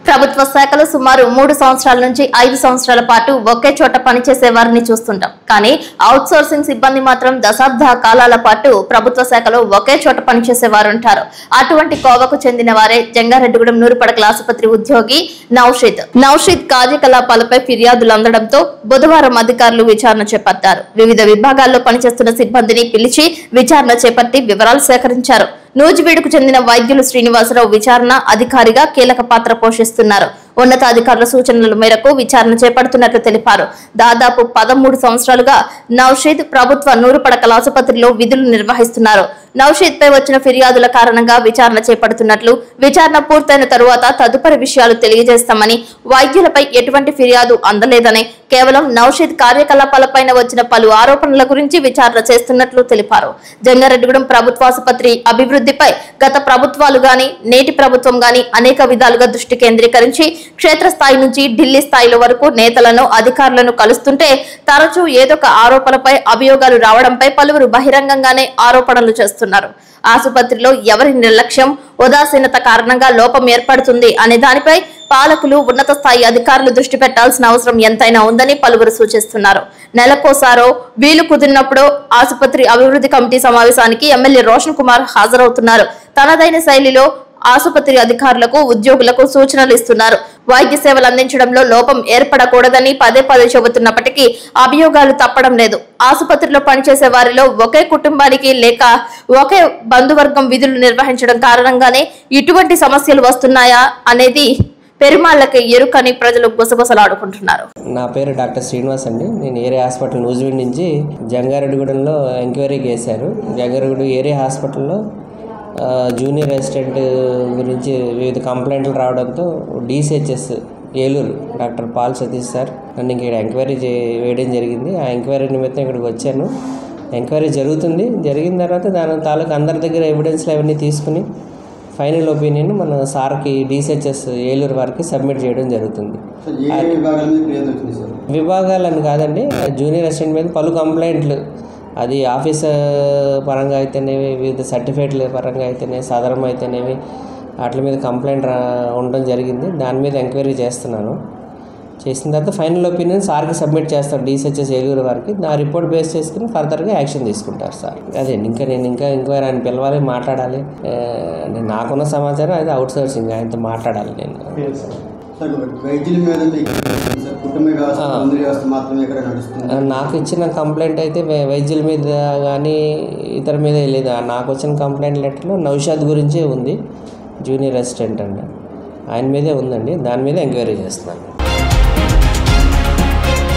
ప్రభుత్వ శాఖలు సుమారు 3 సంవత్సరాల నుంచి 5 సంవత్సరాల పాటు ఒకే చోట పనిచేసే వారిని చూస్తుంటాం. కానీ అవుట్ సోర్సింగ్ సిబ్బంది మాత్రం దశాబ్ద కాలాల పాటు ప్రభుత్వ శాఖలో ఒకే చోట పనిచేసే వారు ఉంటారు. అటువంటి కోవకు చెందిన వారే జంగారెడ్డిగూడెం నూరుపడకల ఆసుపత్రి ఉద్యోగి నౌషీద్ కార్యకలాపాలపై ఫిర్యాదులు అందడంతో బుధవారం అధికారులు విచారణ చేపట్టారు. వివిధ విభాగాల్లో పనిచేస్తున్న సిబ్బందిని పిలిచి విచారణ చేపట్టి వివరాలు సేకరించారు. నూజివీడుకు చెందిన వైద్యులు శ్రీనివాసరావు విచారణ అధికారిగా కీలక పాత్ర పోషిస్తున్నారు. ఉన్నతాధికారుల సూచనల మేరకు విచారణ చేపడుతున్నట్లు తెలిపారు. దాదాపు 13 సంవత్సరాలుగా నౌషీద్ ప్రభుత్వ నూరుపడకల ఆసుపత్రిలో విధులు నిర్వహిస్తున్నారు. నౌషీద్ పై వచ్చిన ఫిర్యాదుల కారణంగా విచారణ చేపడుతున్నట్లు, విచారణ పూర్తయిన తరువాత తదుపరి విషయాలు తెలియజేస్తామని, వైద్యులపై ఎటువంటి ఫిర్యాదు అందలేదని, కేవలం నౌషీద్ కార్యకలాపాలపైన వచ్చిన పలు ఆరోపణల గురించి విచారణ చేస్తున్నట్లు తెలిపారు. జంగారెడ్డిగూడెం ప్రభుత్వ ఆసుపత్రి అభివృద్ధిపై గత ప్రభుత్వాలు గాని నేటి ప్రభుత్వం గాని అనేక విధాలుగా దృష్టి కేంద్రీకరించి క్షేత్రస్థాయి నుంచి ఢిల్లీ స్థాయిల వరకు నేతలను అధికారులను కలుస్తుంటే తరచూ ఏదొక ఆరోపణలపై అభియోగాలు రావడంపై పలువురు బహిరంగంగానే ఆరోపణలు చేస్తున్నారు. ఆసుపత్రిలో ఎవరి నిర్లక్ష్యం, ఉదాసీనత కారణంగా లోపం ఏర్పడుతుంది అనే దానిపై పాలకులు, ఉన్నత స్థాయి అధికారులు దృష్టి పెట్టాల్సిన అవసరం ఎంతైనా ఉందని పలువురు సూచిస్తున్నారు. నెలకోసారో వీలు కుదిరినప్పుడు ఆసుపత్రి అభివృద్ధి కమిటీ సమావేశానికి ఎమ్మెల్యే రోషన్ కుమార్ హాజరవుతున్నారు. తనదైన శైలిలో ఆసుపత్రి అధికారులకు, ఉద్యోగులకు సూచనలు ఇస్తున్నారు. వైద్య సేవలు అందించడంలో లోపం ఏర్పడకూడదని పదే చెబుతున్నప్పటికీ అభియోగాలు తప్పడం లేదు. ఆసుపత్రిలో పనిచేసే వారిలో ఒకే కుటుంబానికి లేక ఒకే బంధువర్గం విధులు నిర్వహించడం కారణంగానే ఇటువంటి సమస్యలు వస్తున్నాయా అనేది పెరుమాళ్ళకి ఎరుకని ప్రజలు గుసగుసలాడుకుంటున్నారు. నా పేరు డాక్టర్ శ్రీనివాస్ అండి. నేను ఏరియా హాస్పిటల్ నూజివీడు నుంచి జంగారెడ్డిగూడెంలో ఎంక్వైరీకి వేశారు. జంగారెడ్డిగూడెం ఏరియా హాస్పిటల్లో జూనియర్ అసిస్టెంట్ గురించి వివిధ కంప్లైంట్లు రావడంతో DCHS Eluru doctor Paul Satish sir నన్ను ఇక్కడ ఎంక్వైరీ వేయడం జరిగింది. ఆ ఎంక్వైరీ నిమిత్తం ఇక్కడికి వచ్చాను. ఎంక్వైరీ జరిగిన తర్వాత దాని తాలూకు అందరి దగ్గర ఎవిడెన్స్లు అవన్నీ తీసుకుని ఫైనల్ ఒపీనియన్ మన సార్కి DCHS ఏలూరు వారికి సబ్మిట్ చేయడం జరుగుతుంది. విభాగాలని కాదండి, జూనియర్ అసిస్టెంట్ మీద పలు కంప్లైంట్లు, అది ఆఫీస్ పరంగా అయితేనేవి, వివిధ సర్టిఫికేట్ల పరంగా అయితేనే, సాధారణ అయితేనేవి, వాటి మీద కంప్లైంట్ ఉండడం జరిగింది. దాని మీద ఎంక్వైరీ చేస్తున్నాను. చేసిన తర్వాత ఫైనల్ ఒపీనియన్ సార్కి సబ్మిట్ చేస్తాను, DCHS ఏలూరు వారికి. నా రిపోర్ట్ బేస్ చేసుకుని ఫర్దర్గా యాక్షన్ తీసుకుంటారు సార్. అదే నేను ఇంకా ఎంక్వైరీ ఆయన పిలవాలి, మాట్లాడాలి. నాకున్న సమాచారం అది అవుట్ సోర్సింగ్, ఆయనతో మాట్లాడాలి నేను. నాకు ఇచ్చిన కంప్లైంట్ అయితే వైద్యుల మీద కానీ ఇతర మీద లేదు. నాకు వచ్చిన కంప్లైంట్ లెటర్లో నౌషాద్ గురించే ఉంది, జూనియర్ అసిస్టెంట్ అండి, ఆయన మీదే ఉందండి. దాని మీద ఎంక్వైరీ చేస్తున్నాను.